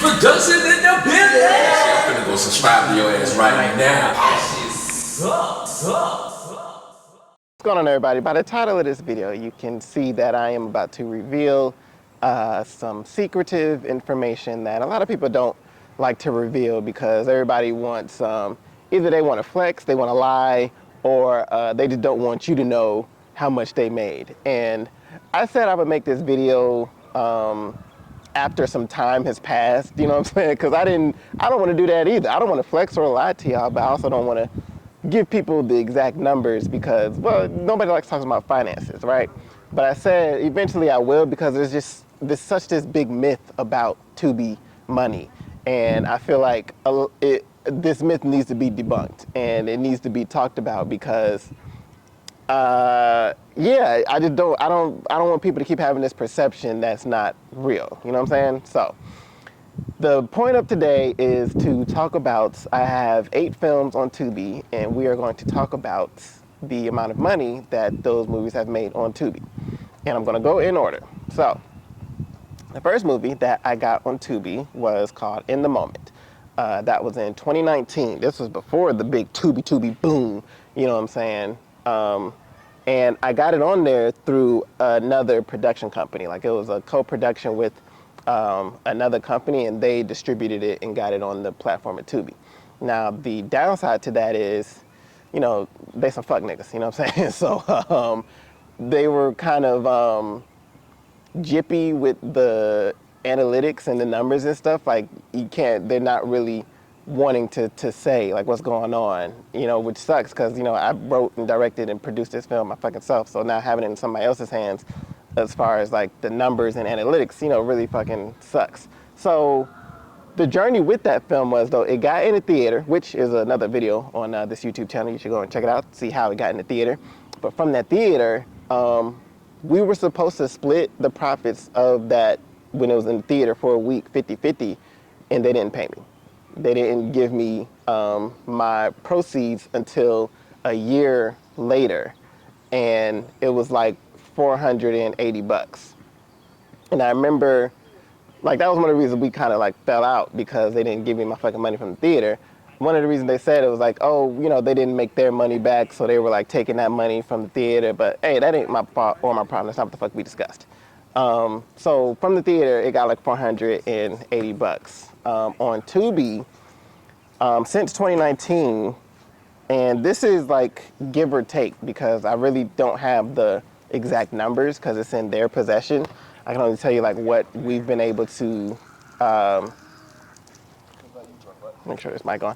Production in the building. I'm finna go subscribe to your ass right now. What's going on, everybody? By the title of this video, you can see that I am about to reveal some secretive information that a lot of people don't like to reveal because everybody wants, either they want to flex, they want to lie, or they just don't want you to know how much they made. And I said I would make this video after some time has passed, you know what I'm saying? Because I don't want to do that either. I don't want to flex or lie to y'all, but I also don't want to give people the exact numbers because, well, nobody likes talking about finances, right? But I said eventually I will because there's such this big myth about Tubi money. And I feel like this myth needs to be debunked and it needs to be talked about because yeah, I don't want people to keep having this perception that's not real. You know what I'm saying? So the point of today is to talk about, I have 8 films on Tubi, and we are going to talk about the amount of money that those movies have made on Tubi. And I'm going to go in order. So the first movie that I got on Tubi was called In the Moment. That was in 2019. This was before the big Tubi boom, you know what I'm saying? And I got it on there through another production company. Like it was a co-production with another company, and they distributed it and got it on the platform of Tubi. Now, the downside to that is, you know, they some fuck niggas, you know what I'm saying? So they were kind of jippy with the analytics and the numbers and stuff. Like they're not really wanting to say like what's going on, you know, which sucks because, you know, I wrote and directed and produced this film my fucking self. So now having it in somebody else's hands as far as like the numbers and analytics, you know, really fucking sucks. So the journey with that film was, though, it got in the theater, which is another video on this YouTube channel. You should go and check it out, see how it got in the theater. But from that theater, we were supposed to split the profits of that when it was in the theater for a week, 50-50, and they didn't pay me. They didn't give me my proceeds until a year later, and it was like $480. And I remember, like, that was one of the reasons we kind of like fell out because they didn't give me my fucking money from the theater. One of the reasons they said it was like, oh, you know, they didn't make their money back, so they were like taking that money from the theater. But hey, that ain't my fault or my problem. That's not what the fuck we discussed. So from the theater, it got like $480. On Tubi, since 2019, and this is like give or take because I really don't have the exact numbers because it's in their possession. I can only tell you like what we've been able to, make sure this mic on.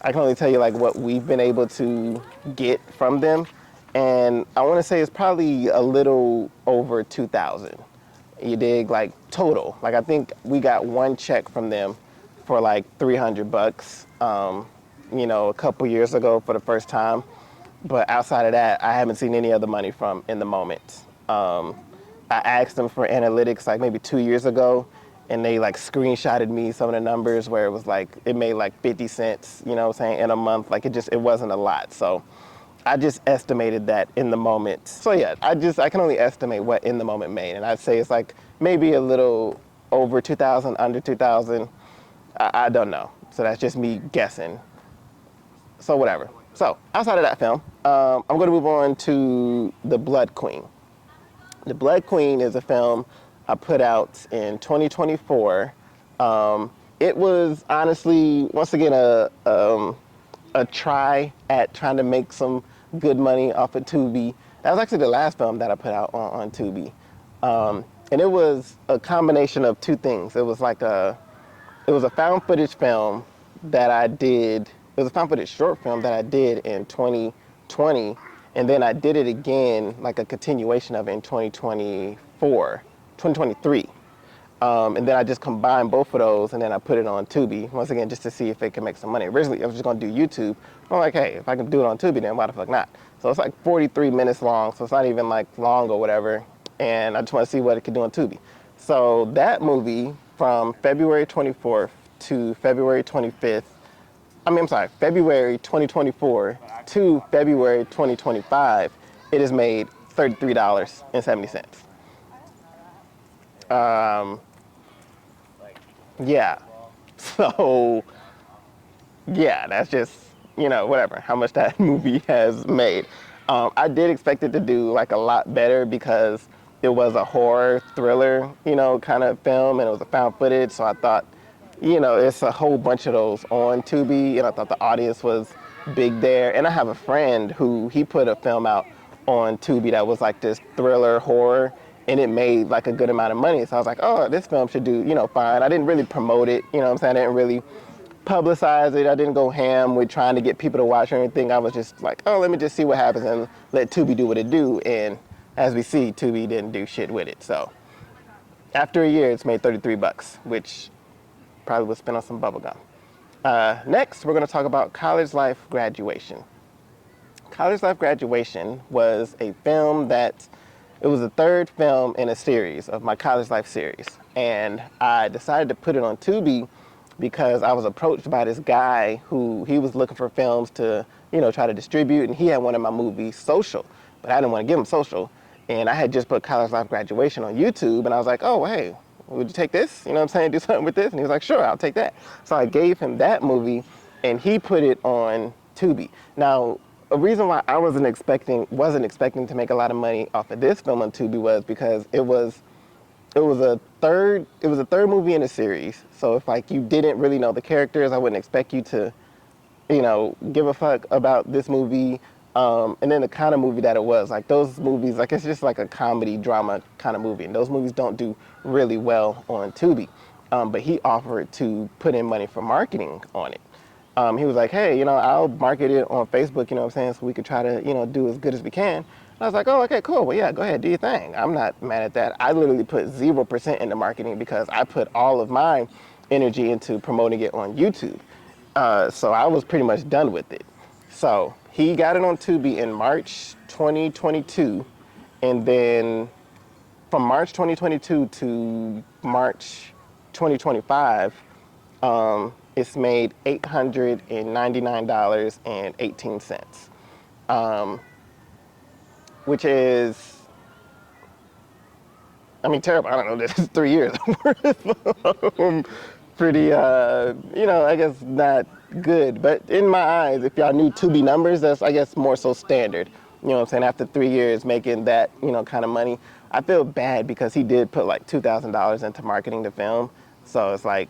I can only tell you like what we've been able to get from them. And I want to say it's probably a little over 2,000. You dig? Like total. Like I think we got one check from them for like $300, you know, a couple years ago for the first time. But outside of that, I haven't seen any other money from In the Moment. I asked them for analytics like maybe 2 years ago, and they like screenshotted me some of the numbers where it was like, it made like 50 cents, you know what I'm saying, in a month. Like it wasn't a lot. So I just estimated that In the Moment. So yeah, I can only estimate what In the Moment made. And I'd say it's like maybe a little over 2,000, under 2,000. I don't know. So that's just me guessing. So whatever. So outside of that film, I'm going to move on to The Blood Queen. The Blood Queen is a film I put out in 2024. It was honestly, once again, a try at trying to make some good money off of Tubi. That was actually the last film that I put out on Tubi. And it was a combination of two things. It was a found footage film that I did. It was a found footage short film that I did in 2020. And then I did it again, like a continuation of it in 2023. And then I just combined both of those and then I put it on Tubi, once again, just to see if it can make some money. Originally, I was just gonna do YouTube. I'm like, hey, if I can do it on Tubi, then why the fuck not? So it's like 43 minutes long, so it's not even like long or whatever. And I just wanna see what it could do on Tubi. So that movie, from February 24th to February 25th, February 2024 to February 2025, it has made $33.70. Yeah, So, yeah, that's just, whatever, how much that movie has made. I did expect it to do like a lot better because it was a horror thriller, kind of film, and it was a found footage. So I thought, it's a whole bunch of those on Tubi, and I thought the audience was big there. And I have a friend who he put a film out on Tubi that was like this thriller horror, and it made like a good amount of money. So I was like, oh, this film should do, fine. I didn't really promote it, what I'm saying? I didn't really publicize it. I didn't go ham with trying to get people to watch or anything. I was just like, oh, let me just see what happens and let Tubi do what it do. And as we see, Tubi didn't do shit with it. So after a year, it's made 33 bucks, which probably was spent on some bubble gum. Next, we're going to talk about College Life Graduation. College Life Graduation was a film that, it was the third film in a series of my College Life series. And I decided to put it on Tubi because I was approached by this guy who he was looking for films to, try to distribute, and he had one of my movies, Social, but I didn't want to give him Social. And I had just put College Life Graduation on YouTube, and I was like, oh, hey, would you take this? Do something with this? And he was like, sure, I'll take that. So I gave him that movie, and he put it on Tubi. Now, a reason why I wasn't expecting to make a lot of money off of this film on Tubi was because it was a third movie in a series. So if like you didn't really know the characters, I wouldn't expect you to, give a fuck about this movie. And then the kind of movie that it was, like those movies, like it's just like a comedy drama kind of movie, and those movies don't do really well on Tubi. But he offered to put in money for marketing on it. He was like, hey, I'll market it on Facebook, so we could try to, do as good as we can. I was like, oh, okay, cool. Well, yeah, go ahead, do your thing. I'm not mad at that. I literally put 0% into marketing because I put all of my energy into promoting it on YouTube. So I was pretty much done with it. So he got it on Tubi in March 2022. And then from March 2022 to March 2025, it's made $899.18. Which is, terrible. I don't know, this is 3 years worth. Pretty, I guess not good. But in my eyes, if y'all knew Tubi numbers, that's, I guess, more so standard. After 3 years making that, kind of money. I feel bad because he did put like $2,000 into marketing the film. So it's like,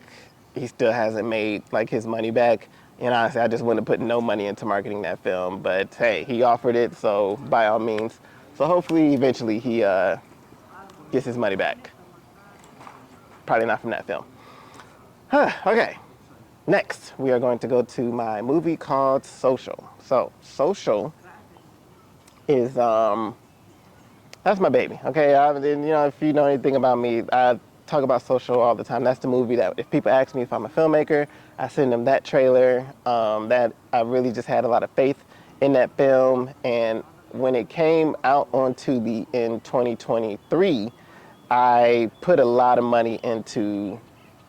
he still hasn't made like his money back. And honestly, I just wouldn't have put no money into marketing that film. But hey, he offered it, so by all means. So hopefully, eventually, he gets his money back. Probably not from that film. Okay, next we are going to go to my movie called Social. So Social is, that's my baby, okay? If you know anything about me, I talk about Social all the time. That's the movie that if people ask me if I'm a filmmaker, I send them that trailer. That I really just had a lot of faith in that film. And when it came out on Tubi in 2023, I put a lot of money into,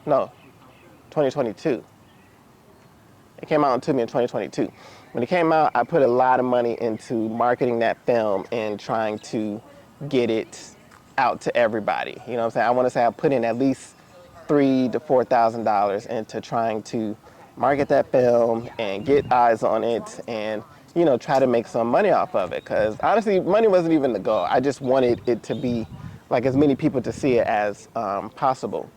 2022. It came out on Tubi in 2022. When it came out, I put a lot of money into marketing that film and trying to get it out to everybody. I want to say I put in at least $3,000 to $4,000 into trying to market that film and get eyes on it and, try to make some money off of it. Because honestly, money wasn't even the goal. I just wanted it to be like as many people to see it as possible.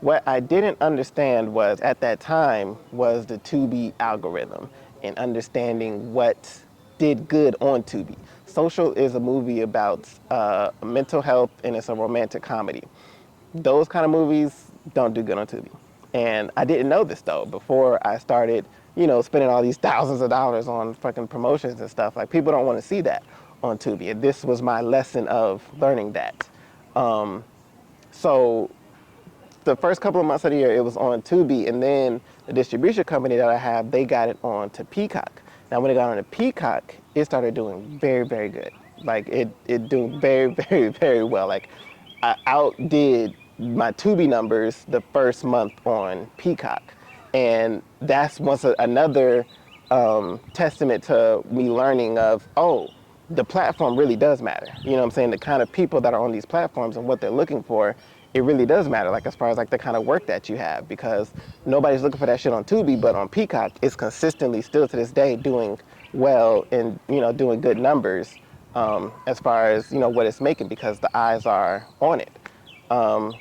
What I didn't understand was at that time was the Tubi algorithm and understanding what did good on Tubi. Social is a movie about mental health, and it's a romantic comedy. Those kind of movies don't do good on Tubi. And I didn't know this though before I started, spending all these thousands of dollars on fucking promotions and stuff. Like people don't want to see that on Tubi. And this was my lesson of learning that. So the first couple of months of the year, it was on Tubi, and then the distribution company that I have, they got it on to Peacock. Now, when it got on to Peacock, it started doing very, very good. Like, it doing very, very, very well. Like, I outdid my Tubi numbers the first month on Peacock. And that's another testament to me learning of, the platform really does matter. The kind of people that are on these platforms and what they're looking for it really does matter, like as far as like the kind of work that you have, because nobody's looking for that shit on Tubi, but on Peacock, it's consistently still to this day doing well and doing good numbers as far as what it's making because the eyes are on it. So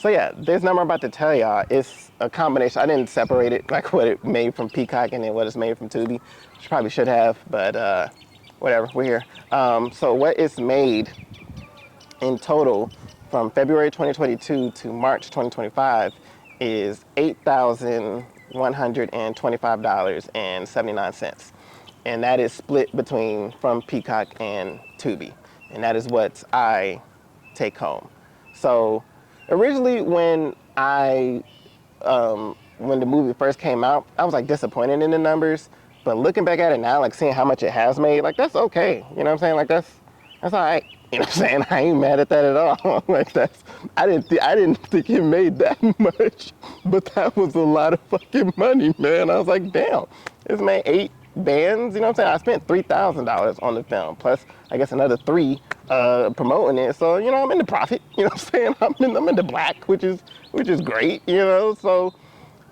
yeah, this number I'm about to tell y'all, it's a combination. I didn't separate it like what it made from Peacock and then what it's made from Tubi, which probably should have, but whatever, we're here. So what it's made in total from February 2022 to March 2025 is $8,125.79. And that is split between from Peacock and Tubi. And that is what I take home. So originally when when the movie first came out, I was like disappointed in the numbers. But looking back at it now, like seeing how much it has made, like that's okay. You know what I'm saying? Like that's all right. You know what I'm saying? I ain't mad at that at all. Like I didn't think it made that much, but that was a lot of fucking money, man. I was like, damn, it's made 8 bands. You know what I'm saying? I spent $3,000 on the film, plus I guess another 3 promoting it. So I'm in the profit. You know what I'm saying? I'm in the black, which is great. So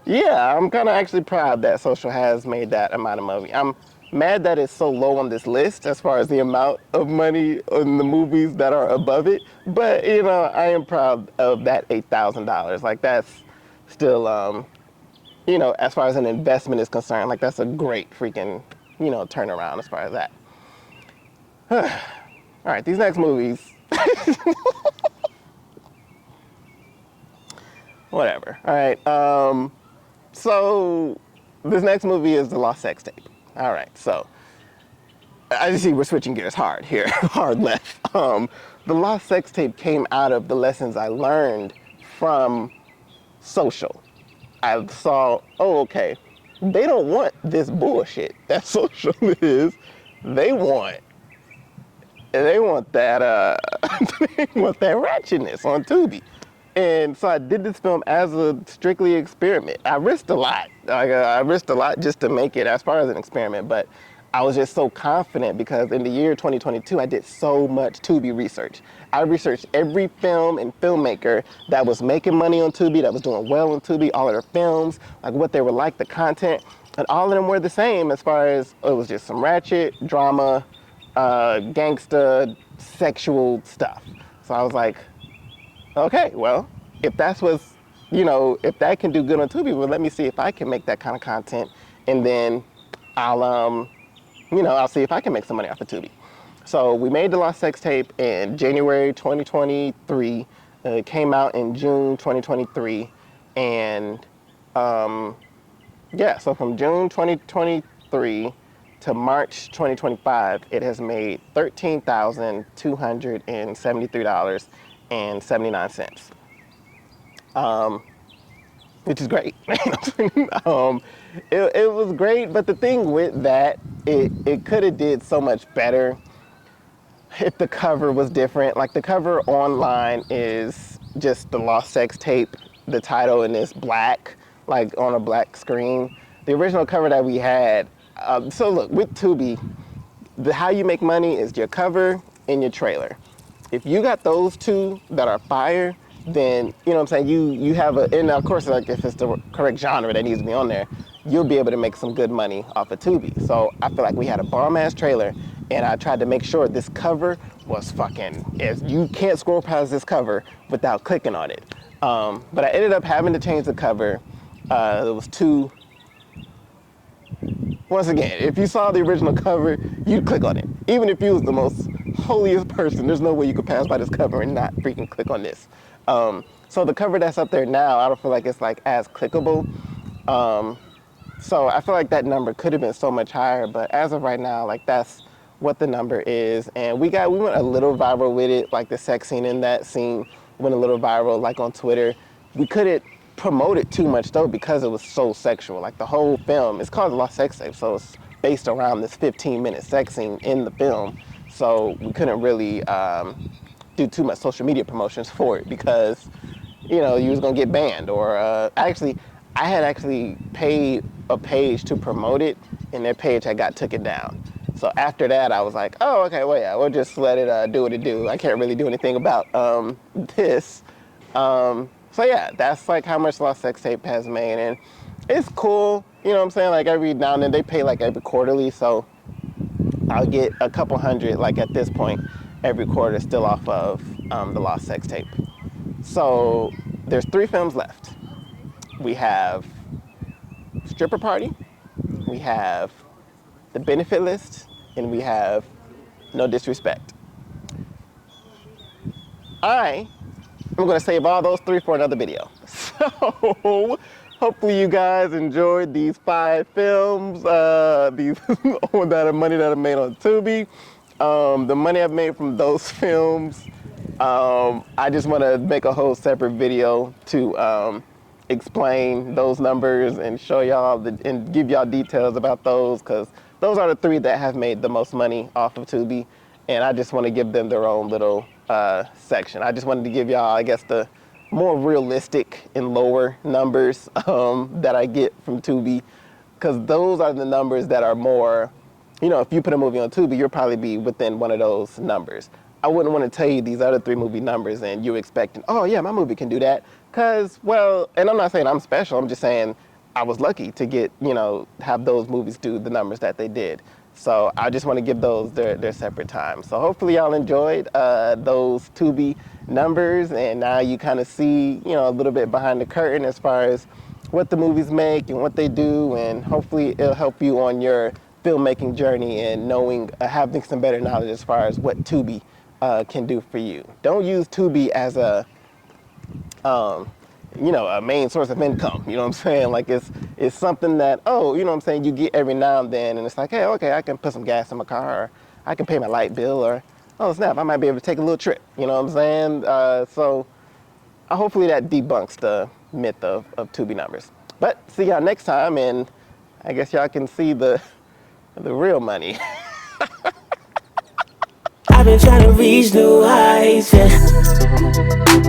yeah, I'm kind of actually proud that Social has made that amount of money. I'm mad that it's so low on this list as far as the amount of money on the movies that are above it. But, I am proud of that $8,000. Like, that's still, as far as an investment is concerned, like, that's a great freaking, turnaround as far as that. All right, these next movies. Whatever. All right. So this next movie is The Lost Sex Tape. All right, so I just see we're switching gears hard here, hard left. The Lost Sex Tape came out of the lessons I learned from Social. I saw, they don't want this bullshit that Social is. They want that they want that ratchetness on Tubi. And so I did this film as a strictly experiment. I risked a lot. I risked a lot just to make it as far as an experiment, but I was just so confident because in the year 2022, I did so much Tubi research. I researched every film and filmmaker that was making money on Tubi, that was doing well on Tubi, all of their films, like what they were like, the content, and all of them were the same as far as it was just some ratchet, drama, gangsta, sexual stuff. So I was like, okay, well, if that's what's, if that can do good on Tubi, well, let me see if I can make that kind of content, and then I'll see if I can make some money off of Tubi. So we made The Lost Sex Tape in January 2023. It came out in June 2023, and so from June 2023 to March 2025, it has made $13,273.79, which is great. It was great, but the thing with that, it could have did so much better if the cover was different. Like the cover online is just The Lost Sex Tape, the title, and it's black, like on a black screen. The original cover that we had, so look, with Tubi, how you make money is your cover and your trailer. If you got those two that are fire, then, you know what I'm saying, you have and of course, like if it's the correct genre that needs to be on there, you'll be able to make some good money off of Tubi. So I feel like we had a bomb-ass trailer, and I tried to make sure this cover was if you can't scroll past this cover without clicking on it. But I ended up having to change the cover. There was two. Once again, if you saw the original cover, you'd click on it. Even if you was the most holiest person, there's no way you could pass by this cover and not freaking click on this. So the cover that's up there now, I don't feel like it's like as clickable. So I feel like that number could have been so much higher, but as of right now, like that's what the number is. And we went a little viral with it, like the sex scene in that scene went a little viral, like on Twitter. We couldn't promote it too much though because it was so sexual. Like the whole film, it's called The Lost Sex Tape, so it's based around this 15-minute sex scene in the film. So we couldn't really do too much social media promotions for it because, you was gonna get banned. Or I had actually paid a page to promote it, and their page had got taken down. So after that, I was like, we'll just let it do what it do. I can't really do anything about this. So yeah, that's like how much Lost Sex Tape has made, and it's cool. You know what I'm saying? Like every now and then they pay like every quarterly, so I'll get a couple hundred like at this point every quarter still off of the Lost Sex Tape. So there's 3 films left. We have Stripper Party, we have The Benefit List, and we have No Disrespect. I am going to save all those 3 for another video. So hopefully you guys enjoyed these 5 films, these that money that I made on Tubi. The money I've made from those films, I just want to make a whole separate video to explain those numbers and show y'all and give y'all details about those, because those are the 3 that have made the most money off of Tubi, and I just want to give them their own little section. I just wanted to give y'all, I guess, the more realistic and lower numbers that I get from Tubi, because those are the numbers that are more, you know, if you put a movie on Tubi, you'll probably be within one of those numbers. I wouldn't want to tell you these other 3 movie numbers and you're expecting, oh yeah, my movie can do that. Because, well, and I'm not saying I'm special, I'm just saying I was lucky to get, you know, have those movies do the numbers that they did. So I just want to give those their separate time. So hopefully y'all enjoyed those Tubi numbers, and now you kind of see, you know, a little bit behind the curtain as far as what the movies make and what they do, and hopefully it'll help you on your filmmaking journey and knowing, having some better knowledge as far as what Tubi can do for you. Don't use Tubi as a you know, a main source of income. You know what I'm saying? Like it's something that, oh, you know what I'm saying, you get every now and then, and it's like, hey, okay, I can put some gas in my car, or I can pay my light bill, or oh snap, I might be able to take a little trip. You know what I'm saying? So hopefully that debunks the myth of Tubi numbers. But see y'all next time, and I guess y'all can see the real money. I've been trying to reach new heights, yeah.